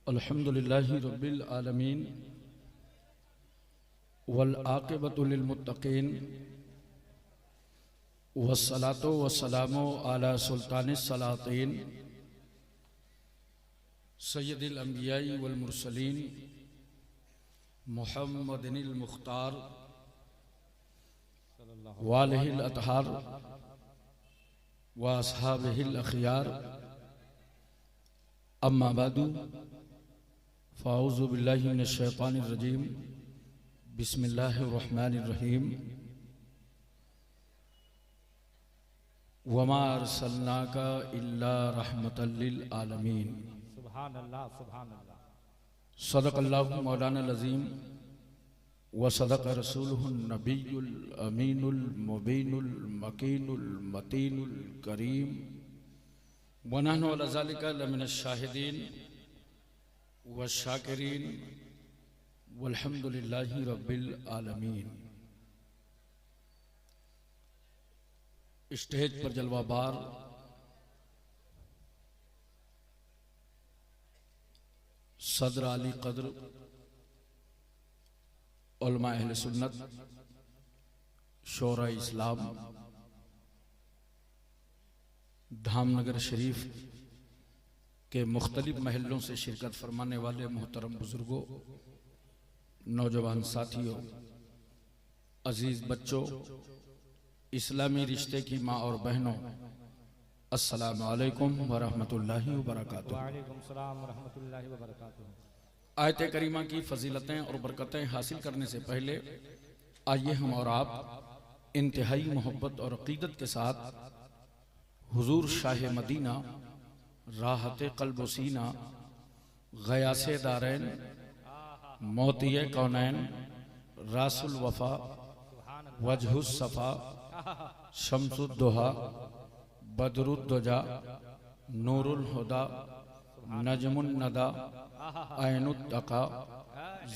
अल्हम्दुलिल्लाहि रब्बिल आलमीन वल आक़िबतु लिल मुत्तक़ीन वस्सलातु वस्सलामु अला सुल्तानिस सलातीन सय्यदिल अंबियाई वल मुरसलीन मुहम्मदिनिल मुख्तार वालिहिल अतहार व अस्हाबिहिल अखियार अम्मा बादु फ़ाऊज़ु बिल्लाहि मिनश शैतानिर रजीम बिस्मिल्लाहिर रहमानिर रहीम वमा अरसलनाका इल्ला रहमतल लिल आलमीन। सुभान अल्लाह, सुभान अल्लाह। सदक़ल्लाहु मौलाना अज़ीम व सदक़ रसूलुहुन नबियुल अमीनुल मुबीनुल मकीनुल मतीनुल करीम व नहनु अला ज़ालिका लमिनश शाहिदीन व शाकिरीन वल्हम्दुलिल्लाहि रब्बिल आलमीन। स्टेज पर जलवाबार सदर अली कद्र उलमा अहले सुन्नत शोरा इस्लाम धामनगर शरीफ के मुख्तलिफ महलों से शिरकत फरमाने वाले मोहतरम बुजुर्गों, नौजवान साथियों, अजीज बच्चों, इस्लामी रिश्ते की माँ और बहनों, अस्सलामु अलैकुम वरहमतुल्लाहि वबरकातुहू। वालेकुम सलाम वरहमतुल्लाहि वबरकातुहू। आयत करीमा की फजीलतें और बरकतें हासिल करने से पहले आइए हम और आप इंतहाई मोहब्बत और अकीदत के साथ हुजूर शाह मदीना राहत क़ल्ब व सीना गयासे दारैन मोतिये कौनैन रासुल वफा वजहुस सफा शम्सुद्दुहा बदरुद्दुजा नूरुल हुदा नजमुन नदा ऐनुत्तका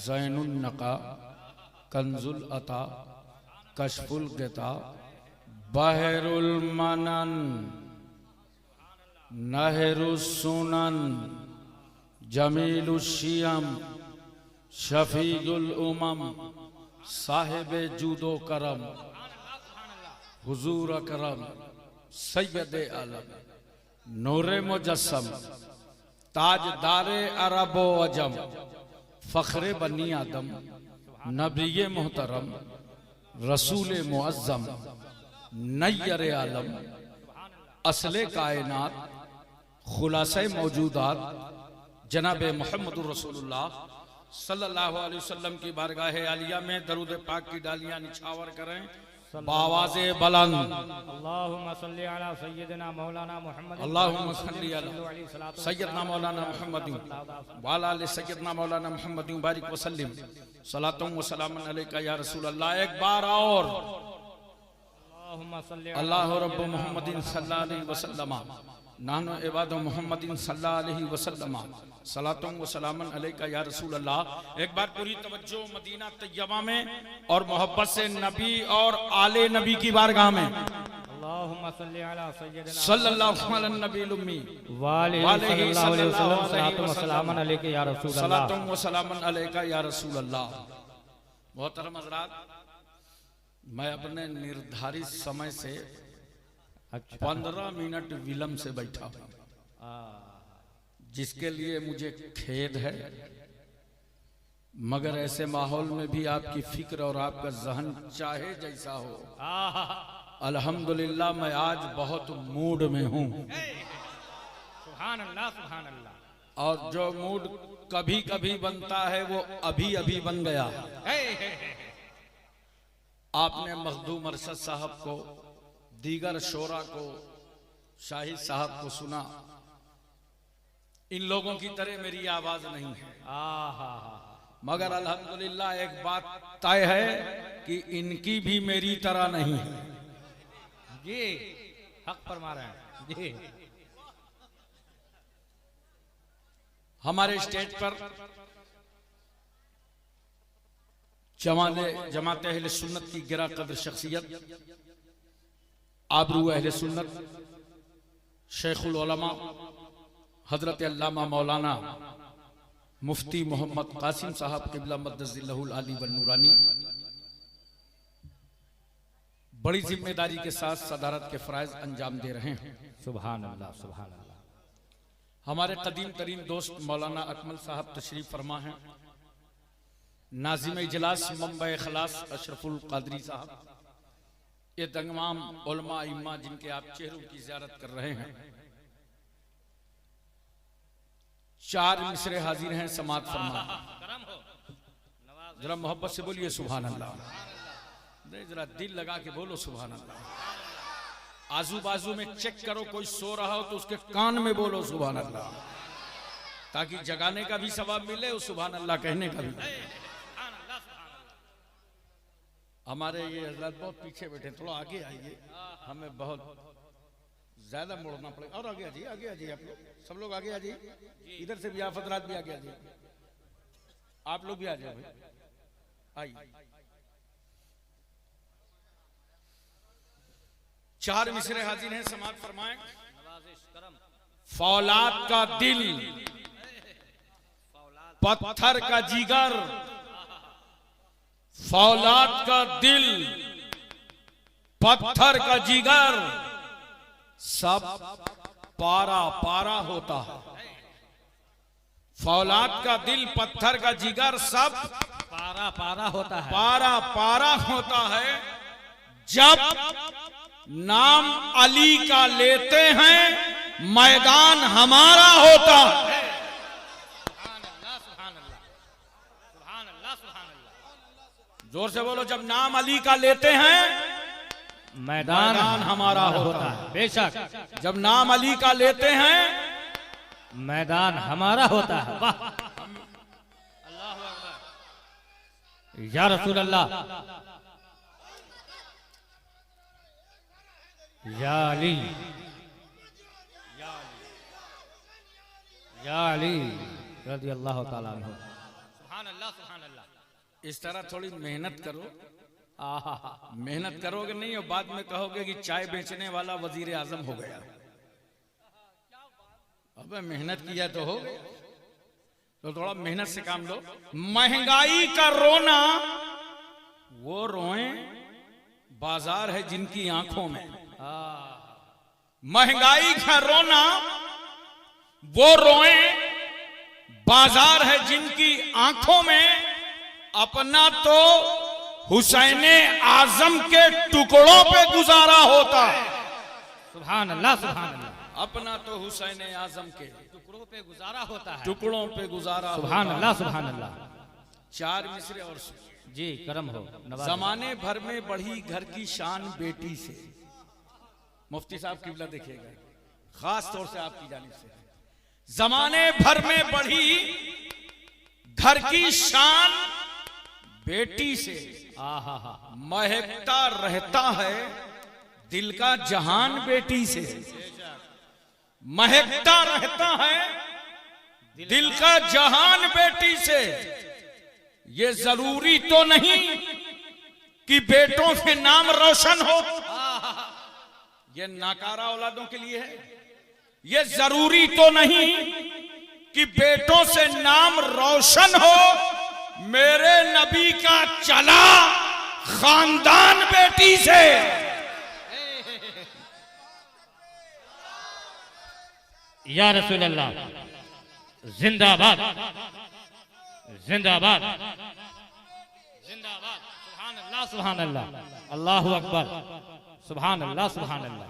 ज़ैनुन नका कंजुल अता कशफुल गिता बहरुल मनन नहरुस सुनन जमीलुश शियम शफीउल उमम साहिबे जूदो करम हुजूर अकरम सैयद आलम नूरे मुजस्सम ताजदारे अरब व अजम फ़ख्रे बनी आदम नबी मोहतरम रसूल मुअज़्ज़म नय्यर आलम असले कायनात खुलासे मौजूदात जनाब मुहम्मदुर रसूलुल्लाह सल्लल्लाहु अलैहि वसल्लम की बारगाह आलिया में दरूद पाक की डालियां निछावर करें बावाज़े बुलंद। अल्लाहुम्मा सल्ली अला सय्यिदिना मौलाना मुहम्मद अल्लाहुम्मा सल्ली अला सय्यिदना मौलाना मुहम्मद व अला आलि सय्यिदना मौलाना मुहम्मद बारिक व सल्लिम सलातुम व सलामुन अलैका या रसूल अल्लाह। एक बार और अल्लाह रब्ब मुहम्मदिन सल्लल्लाहु अलैहि वसल्लम नानो इबादु मुहम्मदिन सल्लल्लाहु अलैहि वसल्लम सलातुम व सलामुन अलैका या रसूल अल्लाह। एक बार पूरी तवज्जो मदीना तैयबा में और मोहब्बत से नबी और आले नबी की बारगाह में अल्लाहुम्मा सल्ली अला सय्यिदिना सल्लल्लाहु अलैहि नबील उम्मी व अलैहि सल्लल्लाहु अलैहि वसल्लम सलातुम अलैका या रसूल अल्लाह। सलातुम व सलामुन अलैका या रसूल अल्लाह। मोहतरम हज़रात, मैं अपने निर्धारित समय से 15 मिनट विलंब से बैठा हूं, जिसके लिए मुझे खेद है, मगर ऐसे माहौल में भी आपकी फिक्र और आपका जहन चाहे जैसा हो, अल्हम्दुलिल्लाह मैं आज बहुत मूड में हूं। सुभान अल्लाह, सुभान अल्लाह। और जो मूड कभी कभी बनता है वो अभी अभी बन गया। आपने मखदूम अरशद साहब को, दीगर शोरा को, शाहिद साहब को सुना। इन लोगों की तरह मेरी आवाज नहीं है, मगर अल्हम्दुलिल्लाह एक बात तय है कि इनकी भी मेरी तरह नहीं है। जी हक फरमा रहे हैं जी। हमारे स्टेज पर जमात अहले सुन्नत की गिरा कदर शख्सियत, आबरू अहले सुन्नत, शेखुल उलमा हजरत अल्लामा मौलाना मुफ्ती मोहम्मद कासिम साहब क़िबला मद्दज़िल्लहुल आली व नूरानी बड़ी जिम्मेदारी के साथ सदारत के फ़राइज़ अंजाम दे रहे हैं। सुभान अल्लाह, सुभान अल्लाह। हमारे कदीम तरीन दोस्त मौलाना अकमल साहब तशरीफ फरमा हैं। नाज़िम इजलास मंबा खलास अशरफुल कादरी साहब, ये तमाम उलमा इम्मा जिनके आप चेहरों की ज़ियारत कर रहे हैं। 4 मिसरे हाजिर हैं, समात फरमा। जरा मोहब्बत से बोलिए सुभान अल्लाह। जरा दिल लगा के बोलो सुभान अल्लाह। आजू बाजू में चेक करो, कोई सो रहा हो तो उसके कान में बोलो सुभान अल्लाह, ताकि जगाने का भी सवाब मिले और सुभान अल्लाह कहने का भी। हमारे ये हजरत बहुत पीछे बैठे, थोड़ा आगे आइए, हमें बहुत ज्यादा मुड़ना पड़ेगा। और आगे आ जाइए, आगे आ जाइए, आप लोग सब लोग आगे आ जाइए। इधर से भी आप हजरात भी आगे आ जाइए, आप लोग भी आ जाओ भाई, आइए। 4 मिसरे हाजिर हैं, समात फरमाएं। फौलाद का दिल, पत्थर का जिगर, फौलाद का दिल, पत्थर का जिगर, सब पारा पारा होता है। फौलाद का दिल, पत्थर का जिगर, सब पारा पारा होता है, पारा पारा होता है। जब नाम अली का लेते हैं मैदान हमारा होता है। जोर से बोलो, जब नाम अली का लेते हैं मैदान हमारा होता है। बेशक जब नाम अली का लेते हैं मैदान हमारा होता है। वाह, या रसूल अल्लाह, या अली, या अली रज़ी अल्लाह ताला अन्हु। सुभान अल्लाह, सुभान अल्लाह। इस तरह थोड़ी मेहनत करो। मेहनत करोगे नहीं और बाद में कहोगे कि चाय बेचने वाला वजीर आजम हो गया। अबे मेहनत किया तो हो गया, तो थोड़ा मेहनत से काम लो। महंगाई का रोना वो रोए बाजार है जिनकी आंखों में। महंगाई का रोना वो रोए बाजार है जिनकी आंखों में। अपना तो हुसैन आजम के टुकड़ों पे गुजारा होता है। सुभान अल्लाह, सुभान अल्लाह। अपना तो हुसैन आजम के टुकड़ों पे गुजारा होता है, टुकड़ों पे गुजारा। सुभान अल्लाह, सुभान अल्लाह। 4 मिसरे और जी करम हो। जमाने भर में बढ़ी घर की शान बेटी से। मुफ्ती साहब क़िबला देखिएगा, खास तौर से आपकी जानिब से। जमाने भर में बढ़ी घर की शान बेटी से। महकता रहता है दिल का जहान बेटी से। महकता रहता है दिल का जहान बेटी से। ये जरूरी तो नहीं कि बेटों से नाम रोशन हो, ये नाकारा औलादों के लिए है। ये जरूरी तो नहीं कि बेटों से नाम रोशन हो। मेरे नबी का चला खानदान बेटी से। या रसूल अल्लाह, जिंदाबाद, जिंदाबाद, जिंदाबाद। सुभान अल्लाह, सुभान अल्लाह, अल्लाहु अकबर, सुभान अल्लाह, सुभान अल्लाह।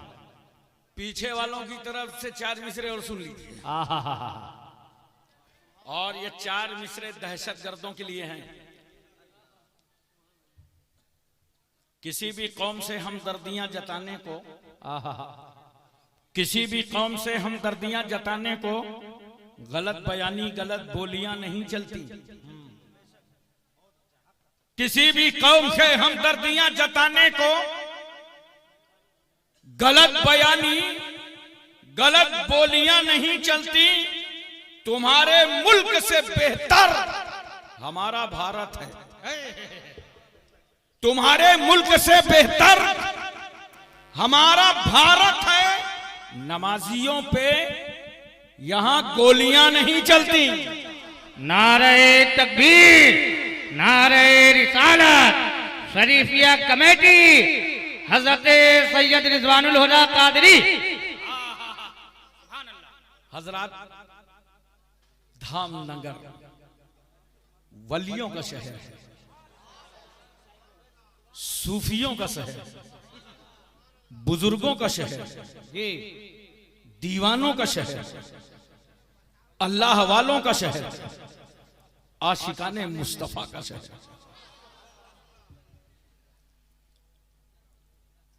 पीछे वालों की तरफ से 4 मिसरे और सुन लीजिए। और ये 4 मिसरे दहशतगर्दों के लिए हैं। किसी भी कौम से हमदर्दियां जताने को, किसी भी कौम से हमदर्दियां जताने को गलत बयानी, गलत बोलियां नहीं चलती। किसी भी कौम से हमदर्दियां जताने को गलत बयानी, गलत बोलियां नहीं चलती। तुम्हारे मुल्क से बेहतर हमारा भारत है। तुम्हारे मुल्क से बेहतर हमारा भारत है। नमाजियों पे यहां गोलियां नहीं चलती। नारे तकबीर, नारे रिसालत, शरीफिया कमेटी, हजरत सैयद रिजवानुल हुदा कादरी। हजरत, धामनगर वलियों का शहर है, सूफियों का शहर, बुजुर्गों का शहर, दीवानों का शहर, अल्लाह वालों का शहर, आशिकाने मुस्तफा का शहर।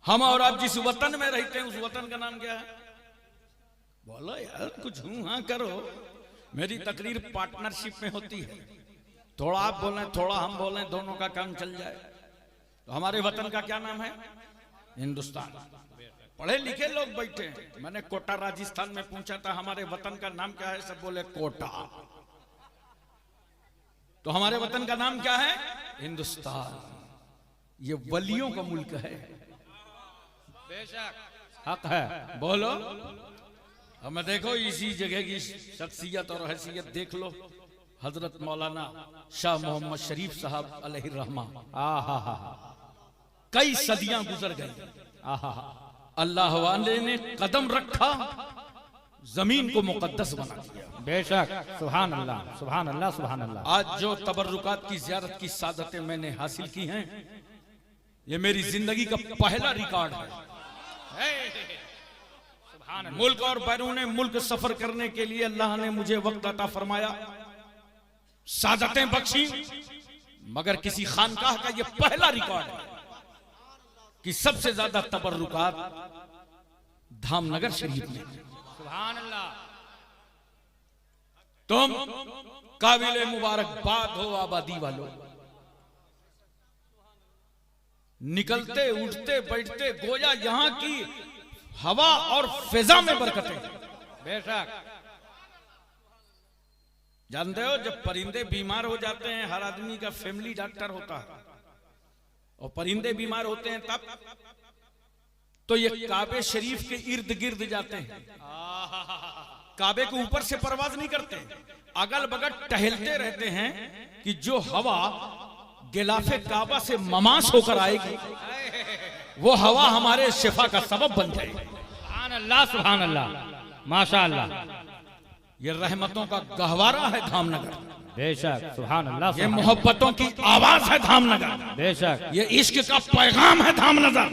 हम और आप जिस वतन में रहते हैं उस वतन का नाम क्या है? बोलो यार, कुछ हूं हाँ करो। मेरी तकरीर पार्टनरशिप में होती है, थोड़ा आप बोलें थोड़ा हम बोलें, दोनों का काम चल जाए। तो हमारे वतन का क्या नाम है? हिंदुस्तान। पढ़े लिखे लोग बैठे हैं। मैंने कोटा राजस्थान में पूछा था हमारे वतन का नाम क्या है, सब बोले कोटा। तो हमारे वतन का नाम क्या है? हिंदुस्तान। ये वलियों का मुल्क है। बेशक हक है, बोलो। हमें देखो इसी जगह की शख्सियत और हैसियत देख लो। हजरत मौलाना शाह मोहम्मद शरीफ साहब अलैहि रहमा, कई सदियां गुजर गई। अल्लाह वाले ने कदम रखा, जमीन को मुकद्दस बना दिया। बेशक, सुभान अल्लाह, सुभान अल्लाह, सुभान अल्लाह। आज जो तबर्रुकात की ज़ियारत की सादतें मैंने हासिल की हैं, ये मेरी जिंदगी का पहला रिकॉर्ड है। मुल्क और बैरून मुल्क सफर करने के लिए अल्लाह ने मुझे वक्त अता फरमाया, सादतें बख्शी, मगर किसी खानकाह का यह पहला रिकॉर्ड है कि सबसे ज्यादा तबर्रुकात धामनगर शरीफ में। सुभान अल्लाह। तुम काबिले मुबारकबाद हो आबादी वालों। निकलते उठते बैठते गोया यहां की हवा और फिजा में बरकतें। बेशक। जानते हो, जब परिंदे बीमार हो जाते हैं, हर आदमी का फैमिली डॉक्टर होता है, और परिंदे बीमार होते हैं तब तो ये काबे शरीफ के इर्द गिर्द जाते हैं। काबे के ऊपर से परवाज नहीं करते, अगल बगल टहलते रहते हैं कि जो हवा गिलाफे काबा से ममास होकर आएगी, वो हवा हमारे शिफा का सबब बन जाएगी। सुभान अल्लाह, सुभान अल्लाह, माशा अल्लाह। ये रहमतों का गहवारा है धामनगर। बेशक, सुभान अल्लाह। ये मोहब्बतों की आवाज है धामनगर। बेशक। ये इश्क का पैगाम है धामनगर।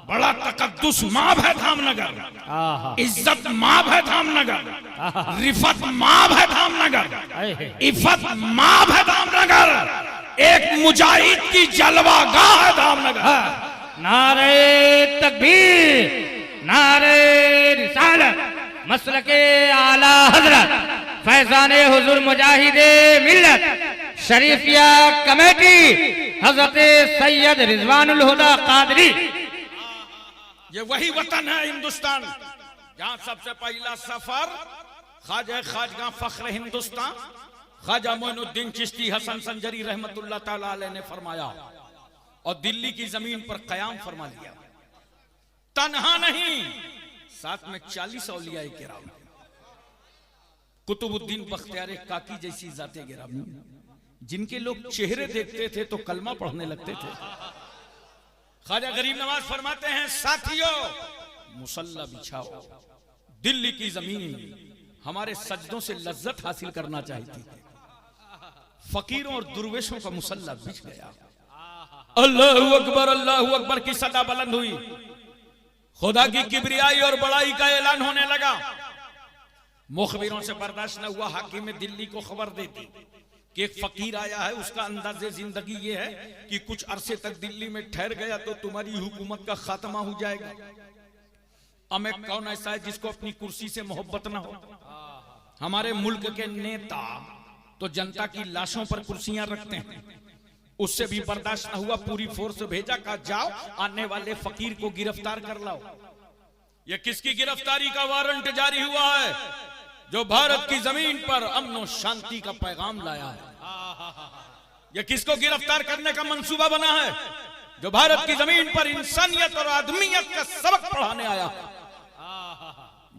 बड़ा तकद्दुस माब है धामनगर, इज्जत माब है धामनगर, रिफत माब है धामनगर, इफत माब है धामनगर, एक मुजाहिद की जलवागाह है धामनगर। नारे तकबीर, नारे रिसालत, मसलके आला हजरत फैजाने हुजूर मुजाहिदे मिल्लत शरीफिया कमेटी हजरत सैयद रिजवानुल हुदा कादरी। ये वही वतन है हिंदुस्तान जहां सबसे पहला सफर खाजगा फख्र हिंदुस्तान ख्वाजा मोइनुद्दीन चिश्ती हसन संजरी रहमतुल्लाह ताला अलैह ने फरमाया, और दिल्ली की जमीन पर कयाम फरमा लिया। तन्हा नहीं, साथ में 40 औलियाए किराम, कुतुबुद्दीन बख्तियार काकी जैसी जाते गिरामी, जिनके लोग चेहरे देखते थे तो कलमा पढ़ने लगते थे। ख्वाजा गरीब नवाज फरमाते हैं, साथियों मुसल्ला बिछाओ, दिल्ली की जमीन हमारे सजदों से लज्जत हासिल करना चाहती है। फकीरों और दुर्वेशों का मुसल्ला बिछ गया। अल्लाहू अकबर की सदा बुलंद हुई। खुदा की किबरियाई और बड़ाई का ऐलान होने लगा। मुखबिरों से बर्दाश्त न हुआ, हाकिम दिल्ली को खबर दे दी कि एक फकीर आया है, उसका अंदाज़े जिंदगी ये है कि कुछ अरसे तक दिल्ली में ठहर गया तो तुम्हारी हुकूमत का खात्मा हो जाएगा। हमें कौन ऐसा है जिसको अपनी कुर्सी से मोहब्बत ना हो? हमारे मुल्क के नेता तो जनता की लाशों पर कुर्सियां रखते हैं। उससे भी बर्दाश्त न हुआ, पूरी फोर्स भेजा, कहा जाओ आने वाले फकीर को गिरफ्तार कर लाओ। ये किसकी गिरफ्तारी का वारंट जारी हुआ है? जो भारत की जमीन पर अमन और शांति का पैगाम लाया है। ये किसको गिरफ्तार करने का मंसूबा बना है? जो भारत की जमीन पर इंसानियत और आदमियत का सबक पढ़ाने आया है।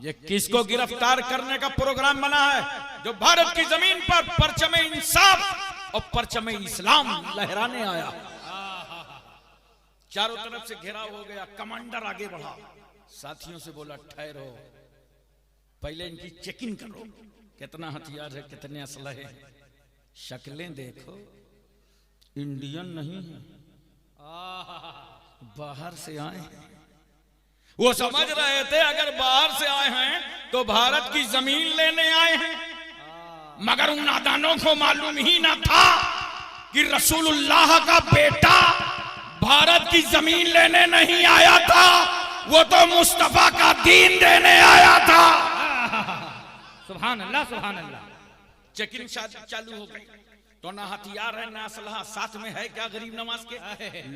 ये किसको गिरफ्तार करने का प्रोग्राम बना है? जो भारत की जमीन पर परचमे इंसाफ और परचमे इस्लाम लहराने आया। चारों तरफ से घेराव हो गया, कमांडर आगे बढ़ा, साथियों से बोला ठहरो, पहले इनकी चेकिंग करो, कितना हथियार है, कितने असलहे हैं, शक्लें देखो, इंडियन नहीं है, बाहर से आए हैं। वो समझ रहे थे अगर बाहर से आए हैं तो भारत की जमीन लेने आए हैं, मगर उन नादानों को मालूम ही ना था कि रसूलुल्लाह का बेटा भारत की जमीन लेने नहीं आया था, वो तो मुस्तफा का दीन देने आया था। सुभान अल्लाह, सुभान अल्लाह। चेकिंग चालू हो गई, तो ना हथियार है ना असलहा, साथ में है क्या गरीब नवाज के?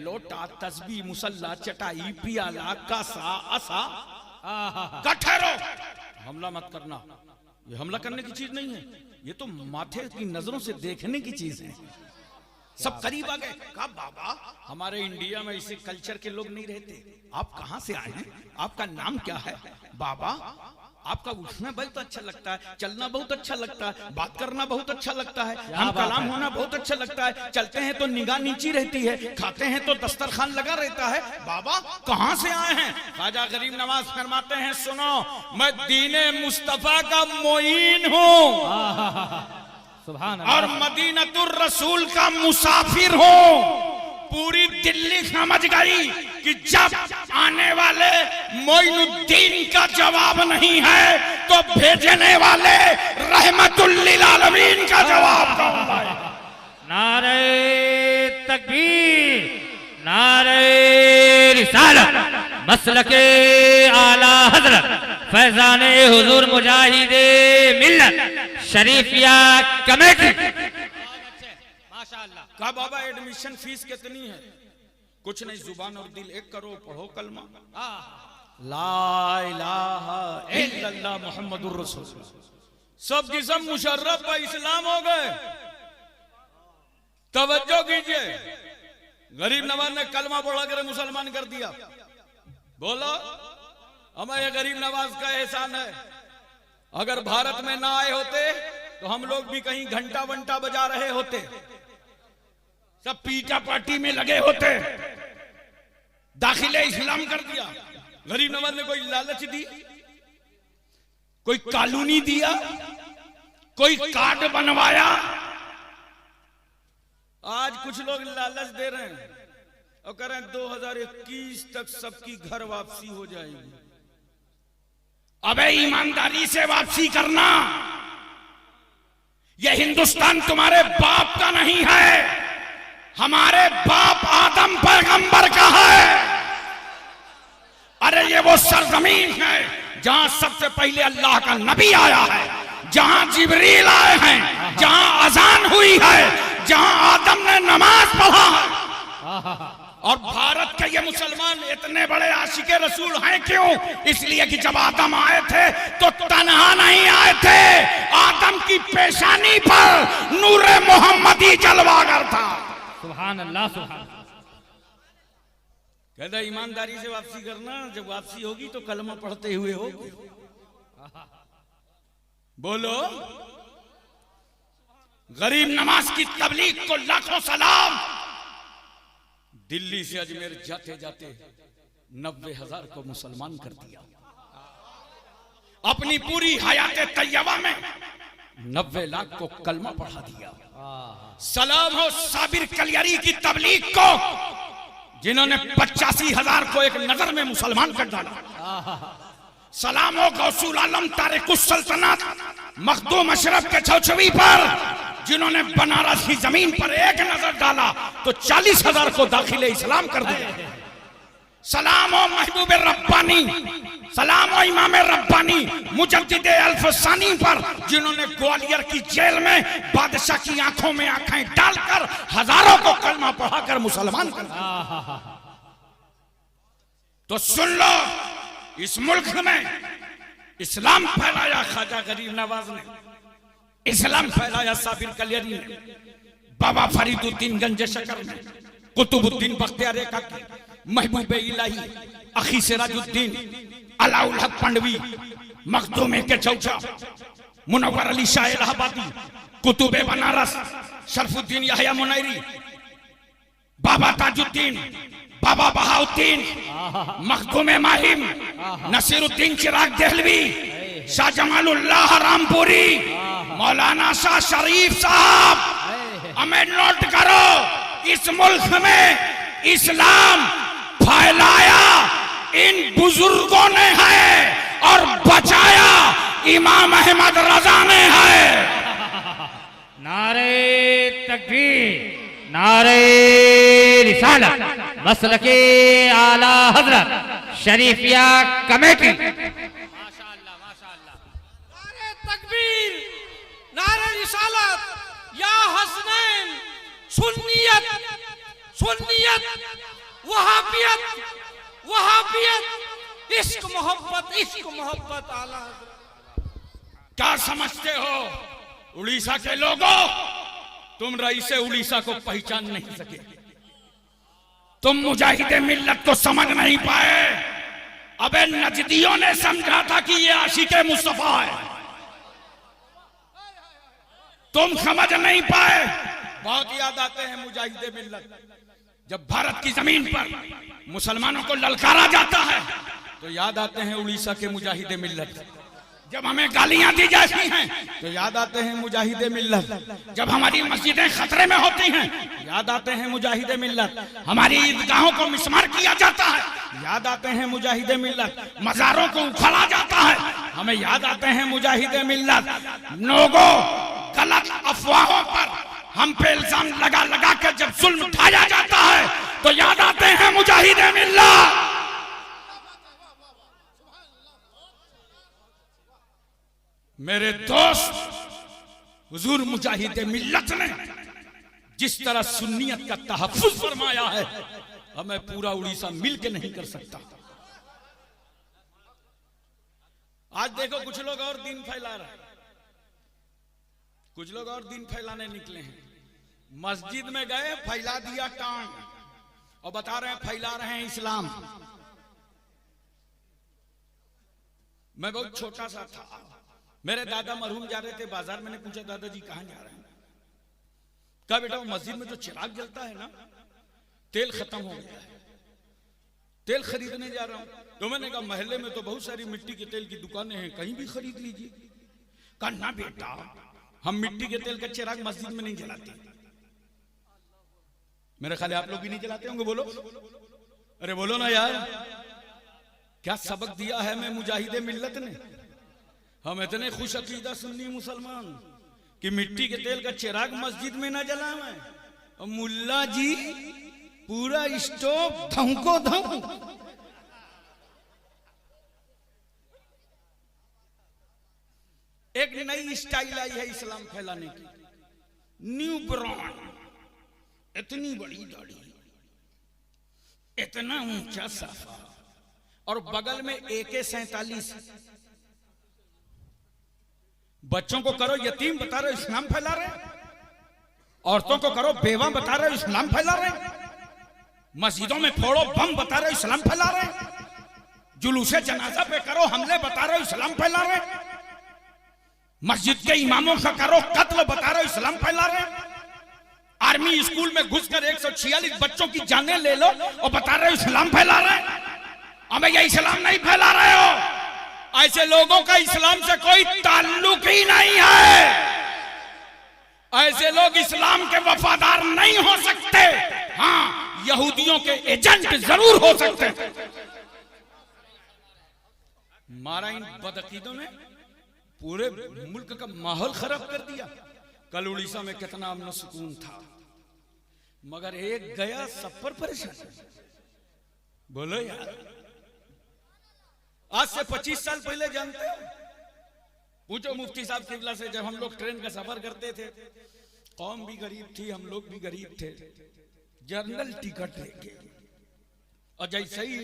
लोटा, तस्बीह, मुसल्ला, चटाई, पियाला, कासा, असा। ठहरो, हमला मत करना, ये हमला करने की चीज नहीं है, ये तो माथे की नजरों से देखने की चीज है। सब करीब आ गए, कहा बाबा हमारे इंडिया में इसे कल्चर के लोग नहीं रहते, आप कहां से आए हैं, आपका नाम क्या है? बाबा आपका उठना बहुत अच्छा लगता है, चलना बहुत अच्छा लगता है, बात करना बहुत अच्छा लगता है, हम कलाम होना बहुत अच्छा लगता है, चलते हैं तो निगाह नीची रहती है, खाते हैं तो दस्तरखान लगा रहता है। बाबा कहां से आए हैं? ख्वाजा गरीब नवाज फरमाते हैं सुनो, मैं दीने मुस्तफा का मोइन हूं और मदीनतुर रसूल का मुसाफिर हूं। पूरी दिल्ली समझ गई कि जब आने वाले मोइनुद्दीन का जवाब नहीं है तो भेजने वाले रहमतुल लिल आलमीन का जवाब कौन लाएगा? नारे तकबीर, नारे रिसालत, मसलके आला हजरत फैजाने हुजूर मुजाहिदे मिल्लत शरीफिया कमेटी। माशाअल्लाह। कहा बाबा एडमिशन फीस कितनी है? कुछ नहीं, जुबान और दिल एक करो, पढ़ो कलमा ला इलाहा इल्लल्लाह मुहम्मदुर रसूलुल्लाह। सब की सब मुशर्रफ व इस्लाम हो गए। तवज्जो कीजिए, गरीब नवाज ने कलमा पढ़ा कर मुसलमान कर दिया। बोलो हमें ये गरीब नवाज का एहसान है, अगर भारत में ना आए होते तो हम लोग भी कहीं घंटा वंटा बजा रहे होते, सब पीटा पार्टी में लगे होते, दाखिले इस्लाम कर दिया। गरीब नवाज ने कोई लालच दी, कोई कॉलोनी दिया, कोई कार्ड बनवाया? आज कुछ लोग लालच दे रहे हैं और कह रहे हैं 2021 तक सबकी घर वापसी हो जाएगी। अबे ईमानदारी से वापसी करना, यह हिंदुस्तान तुम्हारे बाप का नहीं है, हमारे बाप आदम पैगंबर का है। अरे ये वो सरजमीन है जहां सबसे पहले अल्लाह का नबी आया है, जहां जिब्रील आए हैं, जहां अजान हुई है, जहां आदम ने नमाज पढ़ा है। और भारत के ये मुसलमान इतने बड़े आशिके रसूल हैं क्यों? इसलिए कि जब आदम आए थे तो तन्हा नहीं आए थे, आदम की पेशानी पर नूरे मोहम्मदी जलवागर था। सुभान अल्लाह, सुभान। कहता ईमानदारी से वापसी करना, जब वापसी होगी तो कलमा पढ़ते हुए होगी। बोलो गरीब नवाज की तबलीग को लाखों सलाम। दिल्ली से अजमेर जाते जाते 90,000 को मुसलमान कर दिया। अपनी पूरी हयात तैयबा में 90 लाख को कलमा पढ़ा दिया। सलाम हो साबिर कलियारी की तबलीग को, जिन्होंने 85,000 को एक नजर में मुसलमान कर डाला। सलाम हो गौसुल आलम तारिकुस सल्तनत मखदूम अशरफ के छवछवी पर, जिन्होंने बनारस की जमीन पर एक नजर डाला तो 40,000 को दाखिले इस्लाम कर दिया। सलाम हो महबूब रब्बानी, सलाम हो इमाम रब्बानी मुजद्दिद अल्फसानी पर, जिन्होंने ग्वालियर की जेल में बादशाह की आंखों में आंखें डालकर हजारों को कलमा पढ़ाकर मुसलमान कर दिया। तो सुन लो, इस मुल्क में इस्लाम फैलाया ख्वाजा गरीब नवाज ने, इस्लाम फैलाया साबिर कलियारी ने, बाबा फरीदुद्दीन गंज शकर ने, कुतुबुद्दीन बख्तियार काकी, महबूब इलाही, अखी सिराजुद्दीन, अलाउल हक पंडवी, मखदूमे के चौचा, मुनव्वर अली शाह इलाहाबादी, कुतुबे बनारस, शरफुद्दीन याहया मुनैरी, बाबा ताजुद्दीन, बाबा बहाउद्दीन, मखदूमे माहिम, नसीरुद्दीन चिराग देहलवी, शाह जमालुल्लाह रामपुरी, मौलाना शाह शरीफ साहब, हमें नोट करो, इस मुल्क में इस्लाम फैलाया इन बुजुर्गों ने है और बचाया इमाम अहमद रजा ने है। नारे तकबीर, नारे रिसालत, मसलके आला हजरत शरीफिया कमेटी। माशाअल्लाह माशाअल्लाह। नारे तकबीर, नारे रिसालत, या हसनैन, सुन्नियत सुन्नियत, वहाबियत वहाबियत, इश्क मोहब्बत आला हजरत। क्या समझते हो उड़ीसा के लोगों, तुम रईसे उड़ीसा को पहचान नहीं सके, तुम मुजाहिदे मिल्लत को समझ नहीं पाए। अबे नजदियों ने समझा था कि ये आशिके मुस्तफा है, तुम समझ नहीं पाए। बहुत याद आते हैं मुजाहिदे मिल्लत, जब भारत की जमीन पर मुसलमानों को ललकारा जाता है तो याद आते हैं उड़ीसा के मुजाहिदे मिल्लत। जब हमें गालियां दी जाती हैं तो याद आते हैं मुजाहिदे मिल्लत। जब हमारी मस्जिदें खतरे में होती हैं याद आते हैं मुजाहिदे मिल्लत। हमारी ईदगाहों को मिसमार किया जाता है याद आते हैं मुजाहिदे मिल्लत। मज़ारों को उखाड़ा जाता है हमें याद आते हैं मुजाहिदे मिल्लत। लोगों गलत अफवाहों पर हम पे इल्जाम लगा लगा कर जब जुल्म उठाया जाता है तो याद आते हैं मुजाहिदे मिल्लत। मेरे दोस्त, हुजूर मुजाहिदे मिल्लत ने जिस तरह सुन्नियत का तहफ्फुज़ फरमाया है हमें पूरा उड़ीसा मिल के नहीं कर सकता। आज देखो कुछ लोग और दीन फैला रहे हैं, कुछ लोग और दीन फैलाने निकले हैं। मस्जिद में गए, फैला दिया टांग और बता रहे हैं फैला रहे हैं इस्लाम। मैं बहुत छोटा सा था, मेरे दादा मरहूम जा रहे थे बाजार, मैंने पूछा दादाजी कहां जा रहे हैं? कहा बेटा वो मस्जिद में जो चिराग जलता है ना, तेल खत्म हो गया है, तेल खरीदने जा रहा हूं। तो मैंने कहा महल्ले में तो बहुत सारी मिट्टी के तेल की दुकानें हैं, कहीं भी खरीद लीजिए। कहा ना बेटा, हम मिट्टी के तेल का चिराग मस्जिद में नहीं जलाते। मेरे ख्याल आप लोग भी नहीं जलाते होंगे, बोलो अरे बोलो ना यार, क्या सबक दिया है मैं मुजाहिदे मिल्लत ने। हम इतने खुश अकीदा सुन्नी मुसलमान कि मिट्टी के तेल का चिराग मस्जिद में ना जलाएं, और मुल्ला जी पूरा स्टोव धमको धम। एक नई स्टाइल आई है इस्लाम फैलाने की, न्यू ब्रांड। इतनी बड़ी दाढ़ी, इतना ऊंचा साफा और बगल में AK-47। बच्चों को करो यतीम बता रहे इस्लाम फैला रहे, औरतों को करो बेवा बता रहे इस्लाम फैला रहे, मस्जिदों में फोड़ो बम बता रहे इस्लाम फैला रहे, जुलूसे जनाजा पे करो हमले बता रहे इस्लाम फैला रहे, मस्जिद के इमामों का करो कत्ल बता रहे इस्लाम फैला रहे, आर्मी स्कूल में घुसकर 146 बच्चों की जानें ले लो और बता रहे इस्लाम फैला रहे। हमें ये इस्लाम नहीं फैला रहे हो, ऐसे लोगों का इस्लाम से कोई ताल्लुक ही नहीं है। ऐसे लोग इस्लाम के वफादार नहीं हो सकते, हाँ यहूदियों के एजेंट जरूर हो सकते। मारा इन बदअकीदों ने पूरे मुल्क का माहौल खराब कर दिया। कल उड़ीसा में कितना अमन सुकून था, मगर एक गया सब पर परेशान। बोलो यार, आज से 25 साल पहले जानते हो, पूछो मुफ्ती साहब किबला से, जब हम लोग ट्रेन का सफर करते थे, कौम भी गरीब थी, हम लोग भी गरीब थे, जनरल टिकट लेके, और जैसे ही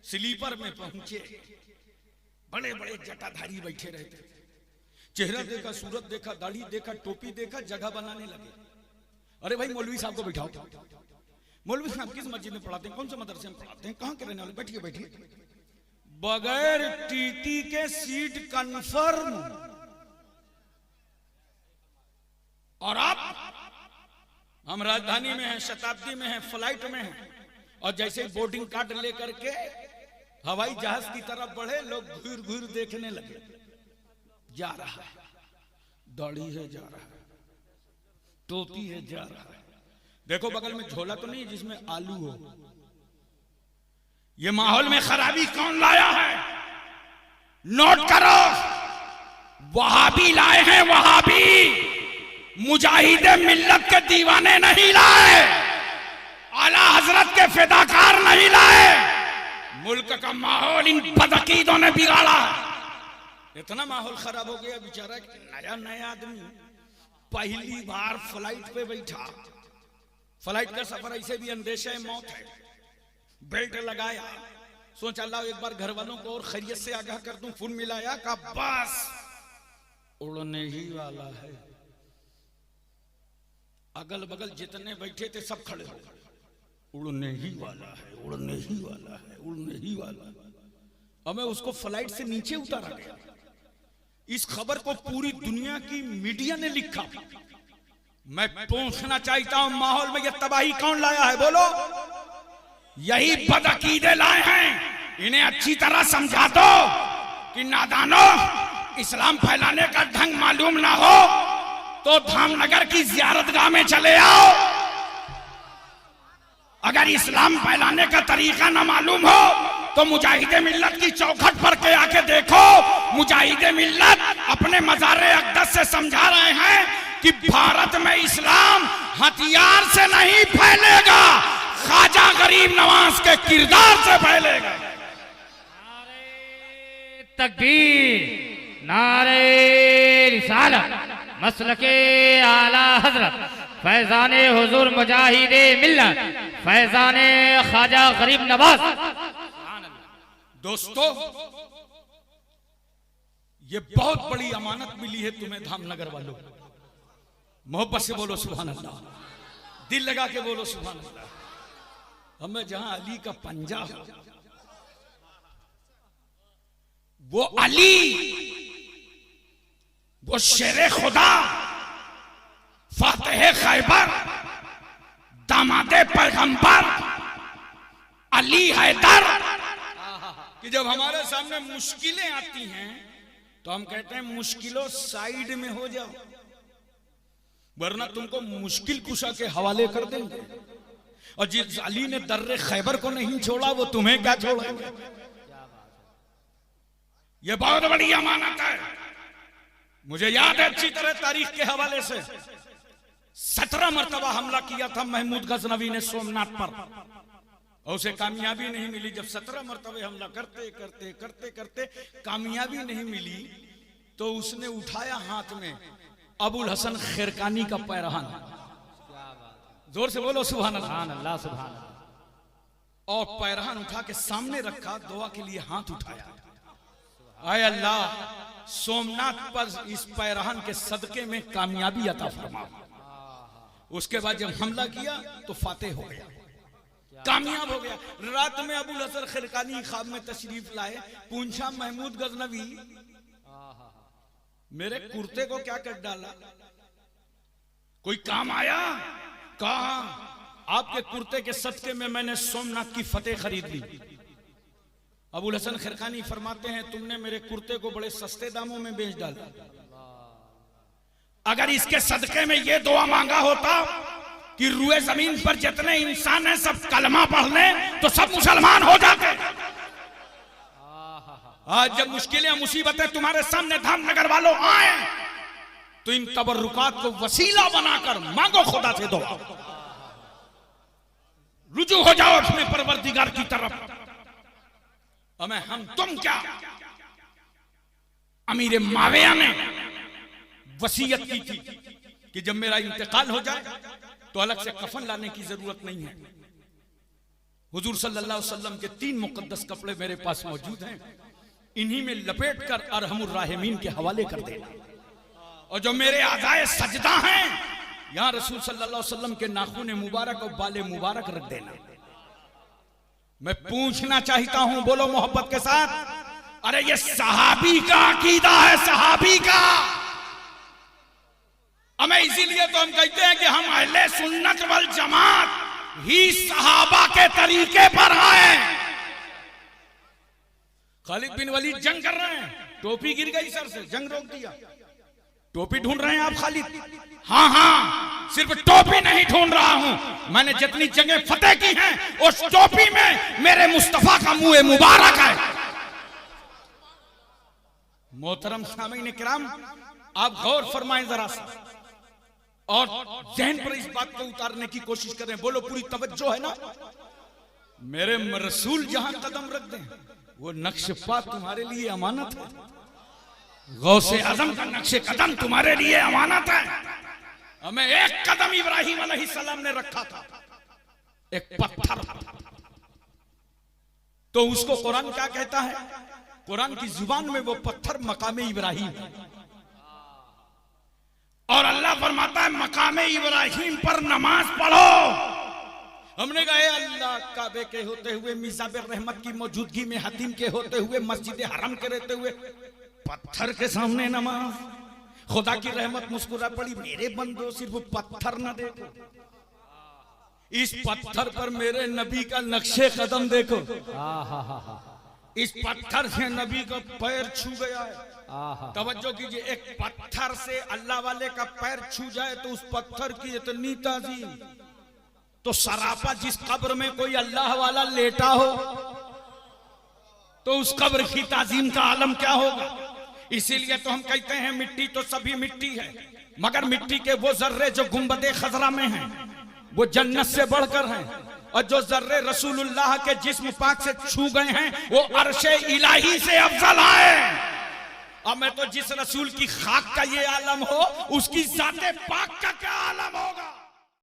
स्लीपर में पहुंचे बड़े बड़े जटाधारी बैठे रहते, चेहरा देखा, सूरत देखा, दाढ़ी देखा, टोपी देखा, जगह बनाने लगे। अरे भाई मौलवी साहब को बिठाओ। मौलवी साहब किस मस्जिद में पढ़ाते हैं, कौन से मदरसे में पढ़ाते हैं, कहां के रहने वाले, बैठिए बैठिए। बगैर टीटी के सीट कंफर्म। और अब हम राजधानी में हैं, शताब्दी में हैं, फ्लाइट में हैं, और जैसे ही बोर्डिंग कार्ड लेकर के हवाई जहाज की तरफ बढ़े, लोग घूर घूर देखने लगे। जा रहा है, दाढ़ी है, जा रहा है, टोपी है, जा रहा है। देखो बगल में झोला तो नहीं जिसमें आलू हो। ये माहौल में खराबी कौन लाया है? नोट करो, वहाबी लाए हैं, वहाबी। मुजाहिदे मिल्लत के दीवाने नहीं लाए, आला हजरत के फिदाकार नहीं लाए। मुल्क का माहौल इन बदअकीदों ने बिगाड़ा। इतना माहौल खराब हो गया, बेचारा नया नया आदमी पहली बार फ्लाइट पे बैठा। फ्लाइट का सफर ऐसे भी अंदेशा मौत है। बेल्ट लगाया, सोचा ला एक बार घर वालों को और खैरियत से आगाह कर दूं। फोन मिलाया, का बस उड़ने ही वाला है। अगल बगल जितने बैठे थे सब खड़े हो गए। उड़ने ही वाला है, उड़ने ही वाला है, उड़ने ही वाला है। अब मैं उसको फ्लाइट से नीचे उतारा गया। इस खबर को पूरी दुनिया की मीडिया ने लिखा। मैं पूछना चाहता हूं, माहौल में यह तबाही कौन लाया है? बोलो। यही बदअकीदे लाए हैं। इन्हें अच्छी तरह समझा दो कि नादानो, इस्लाम फैलाने का ढंग मालूम ना हो तो धामनगर की जियारतगाह में चले आओ। अगर इस्लाम फैलाने का तरीका ना मालूम हो तो मुजाहिदे मिल्लत की चौखट पर के आके देखो। मुजाहिदे मिल्लत अपने मज़ारे अक़दस से समझा रहे हैं कि भारत में इस्लाम हथियार से नहीं फैलेगा, ख्वाजा गरीब नवाज के किरदार से फैलेगा। नारे तकबीर, नारे रिसालत, मसलके आला हजरत, फैजाने हुजूर मुजाहिदे मिल्लत, फैजाने ख्वाजा गरीब नवाज। दोस्तों, ये बहुत बड़ी अमानत मिली है तुम्हें धामनगर वालों। मोहब्बत से बोलो सुभान अल्लाह, दिल लगा के बोलो सुभान अल्लाह। हमें जहां अली का पंजा हो, वो अली, वो शेरे खुदा, फातेह खैबर, दामादे पैगंबर, अली हैदर, कि जब हमारे सामने मुश्किलें आती हैं तो हम कहते हैं मुश्किलों साइड में हो जाओ, वरना तुमको मुश्किल कुशा के हवाले कर देंगे। और जिस अली ने दर्रे खैबर को नहीं छोड़ा, वो तुम्हें क्या छोड़ेंगे? ये बहुत बड़ी अमानत है। मुझे याद है अच्छी तरह तारीख के हवाले से, 17 मरतबा हमला किया था महमूद गजनवी ने सोमनाथ पर, और उसे कामयाबी नहीं मिली। जब 17 मरतबे हमला करते करते करते करते कामयाबी नहीं मिली तो उसने उठाया हाथ में अबुल हसन खिरकानी का पैरहन। जोर से बोलो सुभान अल्लाह, सुभान अल्लाह। और पैरहन उठा के सामने रखा, दुआ के लिए हाथ उठाया, आय अल्लाह सोमनाथ पर इस पैरहन के सदके में कामयाबी अता फरमा। उसके बाद जब हमला किया तो फातेह हो गया, कामयाब हो गया। रात में अबुल हसन खिरकानी ख्वाब में तशरीफ लाए, पूछा महमूद गजनवी मेरे कुर्ते को क्या कर डाला, कोई काम आया? कहा आपके कुर्ते के सदके में मैंने सोमनाथ की फतेह खरीद ली। अबुल हसन खिरकानी फरमाते हैं तुमने मेरे कुर्ते को बड़े सस्ते दामों में बेच डाला। अगर इसके सदके में यह दुआ मांगा होता कि रुए जमीन पर जितने इंसान हैं सब कलमा पढ़ लें तो सब मुसलमान हो जाते। आज जब मुश्किलें मुसीबतें तुम्हारे सामने धामनगर वालों आए तो इन तबर्रुकात को वसीला बनाकर मांगो खुदा से दुआ, रुजू हो जाओ अपने परवरदिगार की तरफ। हमें हम तुम क्या, अमीर माविया ने वसीयत की थी कि जब मेरा इंतकाल हो जाए तो अलग से कफन लाने की जरूरत नहीं है। हुजूर सल्लल्लाहु अलैहि वसल्लम के 3 मुकद्दस कपड़े मेरे पास मौजूद हैं, इन्हीं में लपेट कर अरहमुर राहिमीन के हवाले कर देना। और जो मेरे आज़ाए सजदा हैं, यहां रसूल सल्लल्लाहु अलैहि वसल्लम के नाखून मुबारक और बाले मुबारक रख देना। मैं पूछना चाहता हूं, बोलो मोहब्बत के साथ, अरे ये सहाबी का अकीदा है, सहाबी का। हमें इसीलिए तो हम कहते हैं कि हम अहले सुन्नत वल जमात ही सहाबा के तरीके पर आए। खालिद बिन वलीद जंग कर रहे हैं, टोपी गिर गई सर से, जंग रोक दिया। टोपी ढूंढ रहे हैं आप खालिद? हाँ हाँ, सिर्फ टोपी नहीं ढूंढ रहा हूं, मैंने जितनी जंगें फतेह की हैं उस टोपी में मेरे मुस्तफा का मुंह मुबारक है। मोहतरम सामीन किराम, आप गौर फरमाएं जरा सा और जहन पर इस बात को उतारने की कोशिश करें। बोलो, पूरी तवज्जो है ना? मेरे रसूल जहां कदम रख दें वो नक्शपा तुम्हारे लिए अमानत है। गौसे आजम का नक्शे कदम तुम्हारे लिए अमानत है। हमें एक कदम इब्राहिम अलैहिस्सलाम ने रखा था, एक पत्थर, तो उसको कुरान क्या कहता है? कुरान की जुबान में वो पत्थर मकामे इब्राहिम है। और अल्लाह फरमाता है मकामे इब्राहिम पर नमाज पढ़ो। हमने कहा अल्लाह, काबे के होते हुए, मिज़ाब रहमत की मौजूदगी में, हतीम के होते हुए, मस्जिद हरम के रहते हुए, पत्थर के सामने नमाज। खुदा की रहमत मुस्कुरा पड़ी, मेरे बंदो सिर्फ पत्थर न देखो, इस पत्थर पर मेरे नबी का नक्शे कदम देखो। इस पत्थर से नबी का पैर छू गया है। तवज्जो कीजिए, एक पत्थर से अल्लाह वाले का पैर छू जाए तो उस पत्थर की इतनी ताजीम, तो सरापा जिस कब्र में कोई अल्लाह वाला लेटा हो तो उस कब्र की ताजीम का आलम क्या होगा। इसीलिए तो हम कहते हैं मिट्टी तो सभी मिट्टी है, मगर मिट्टी के वो जर्रे जो गुंबदे खजरा में हैं वो जन्नत से बढ़कर हैं, और जो जर्रे रसूलुल्लाह के जिस्म पाक से छू गए हैं वो अर्शे इलाही से अफजल आए। अब मैं तो जिस रसूल की खाक का ये आलम हो उसकी जाते पाक का क्या